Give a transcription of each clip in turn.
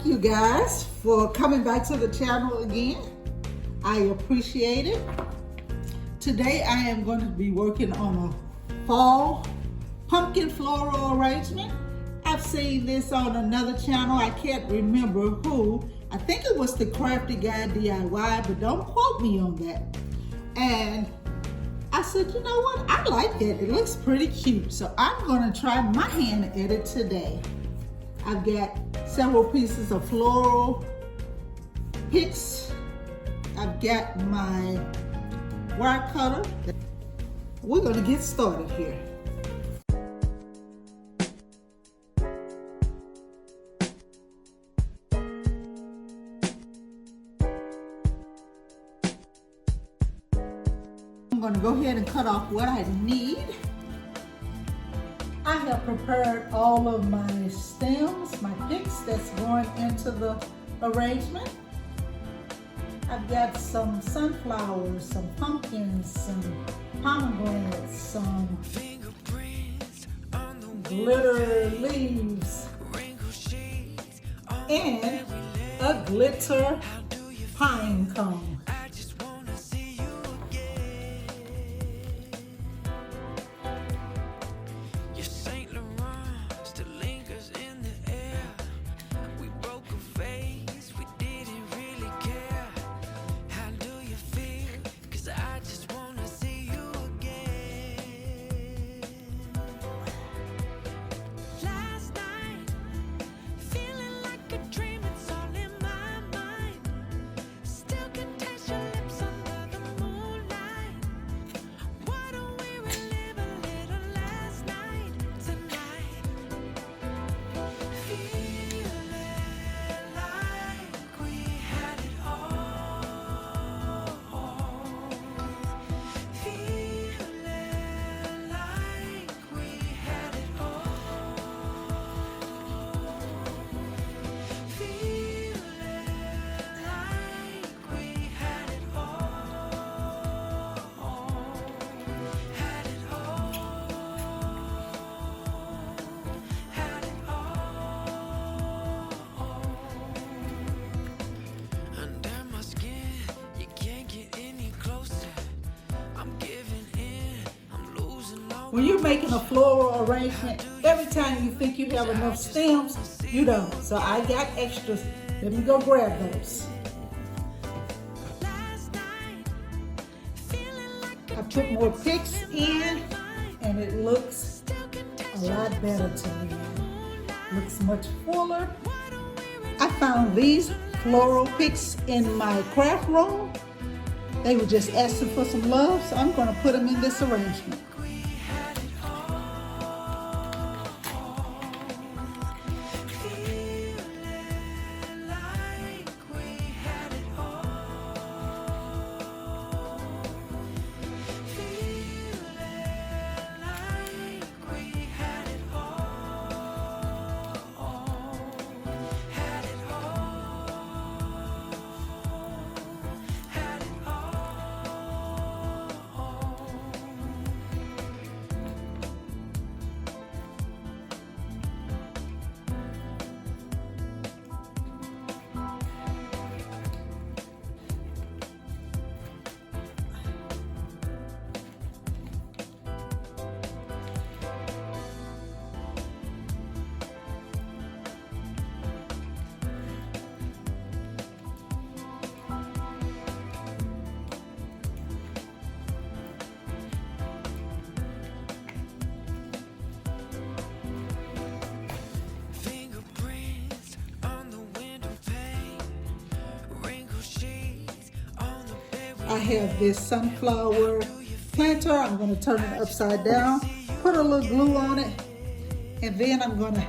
Thank you guys for coming back to the channel again. I appreciate it. Today I am going to be working on a fall pumpkin floral arrangement. I've seen this on another channel. I can't remember who. I think it was the Crafty Guy DIY, but don't quote me on that. And I said, you know what? I like that. It looks pretty cute. So I'm going to try my hand at it today. I've got several pieces of floral picks. I've got my wire cutter. We're going to get started here. I'm going to go ahead and cut off what I need. I have prepared all of my stems, my picks that's going into the arrangement. I've got some sunflowers, some pumpkins, some pomegranates, some glitter leaves, and a glitter pine cone. When you're making a floral arrangement, every time you think you have enough stems, you don't. So I got extras. Let me go grab those. I put more picks in, and it looks a lot better to me. Looks much fuller. I found these floral picks in my craft room. They were just asking for some love, so I'm going to put them in this arrangement. I have this sunflower planter. I'm going to turn it upside down, put a little glue on it, and then I'm going to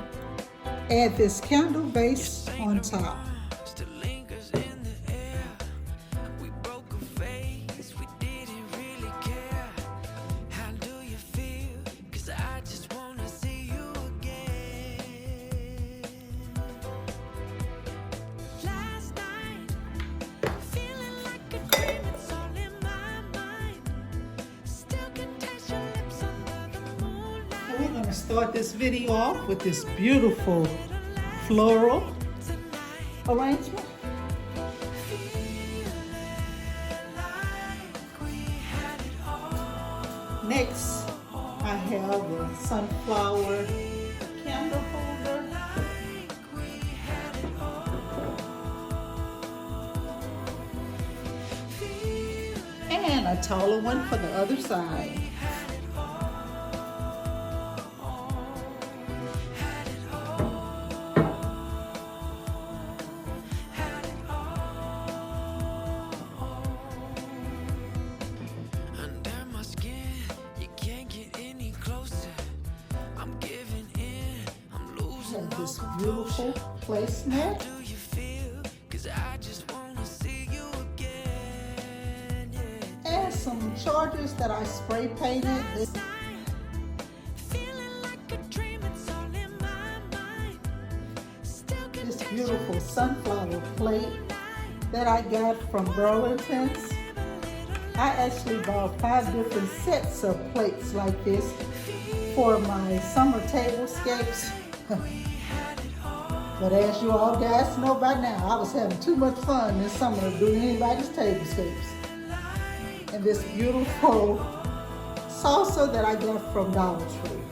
add this candle base on top. We're going to start this video off with this beautiful floral. arrangement. Next, I have the sunflower candle holder. And a taller one for the other side. This beautiful placemat. And some chargers that I spray painted. This beautiful sunflower plate that I got from Burlington's. I actually bought 5 different sets of plates like this for my summer tablescapes. But as you all guys know by now, I was having too much fun this summer doing anybody's tablescapes. And this beautiful saucer that I got from Dollar Tree.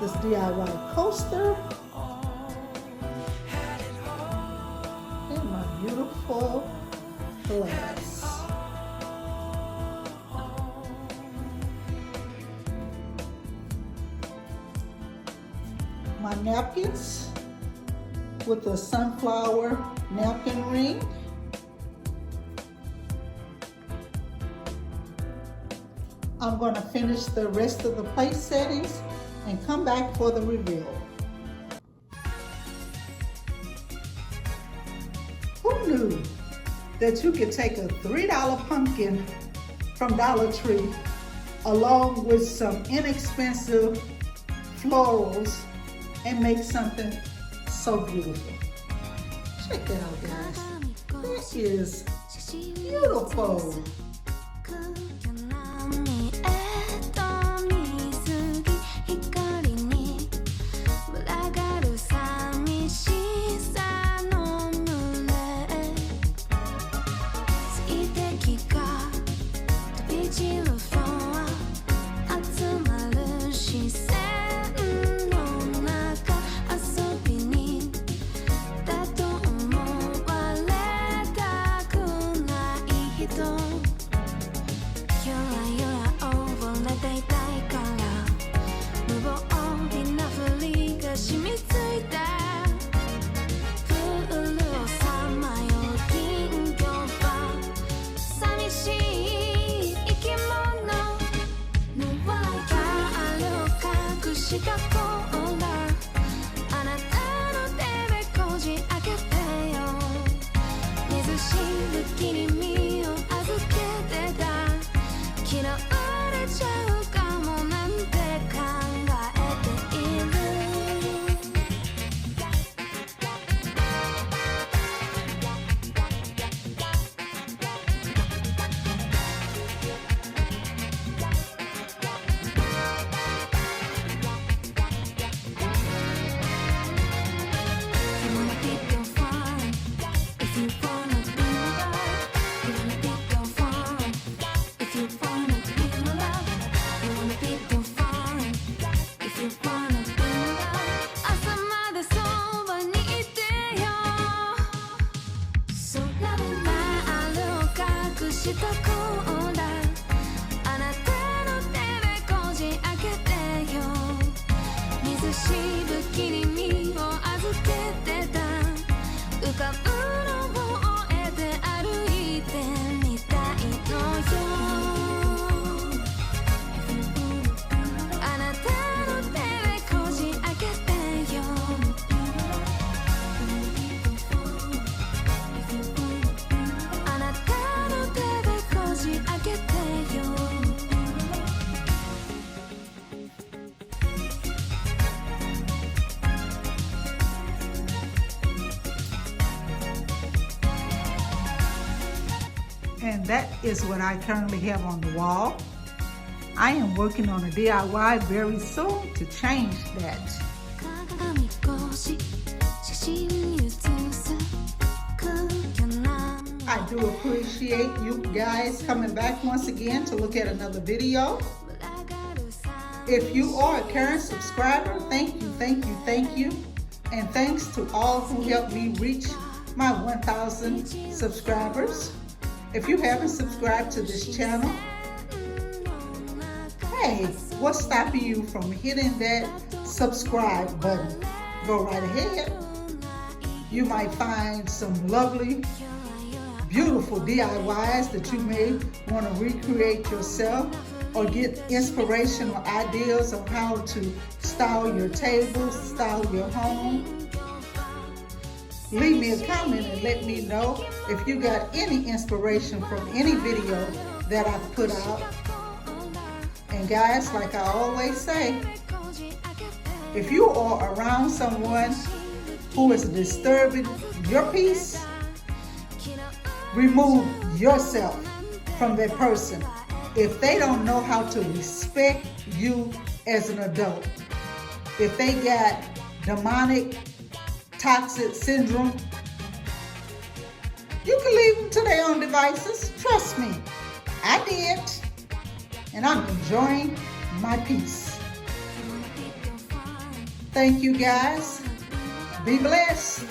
This DIY coaster. And my beautiful glass. My napkins with a sunflower napkin ring. I'm going to finish the rest of the plate settings and come back for the reveal. Who knew that you could take a $3 pumpkin from Dollar Tree along with some inexpensive florals and make something so beautiful? Check that out, guys. That is beautiful. And that is what I currently have on the wall. I am working on a DIY very soon to change that. I do appreciate you guys coming back once again to look at another video. If you are a current subscriber, thank you, thank you, thank you. And thanks to all who helped me reach my 1,000 subscribers. If you haven't subscribed to this channel, hey, what's stopping you from hitting that subscribe button? Go right ahead. You might find some lovely, beautiful DIYs that you may want to recreate yourself, or get inspirational ideas on how to style your tables, style your home. Leave me a comment and let me know if you got any inspiration from any video that I've put out. And guys, like I always say, if you are around someone who is disturbing your peace, remove yourself from that person. If they don't know how to respect you as an adult, if they got demonic, toxic syndrome, you can leave them to their own devices. Trust me, I did, and I'm enjoying my peace. Thank you guys. Be blessed.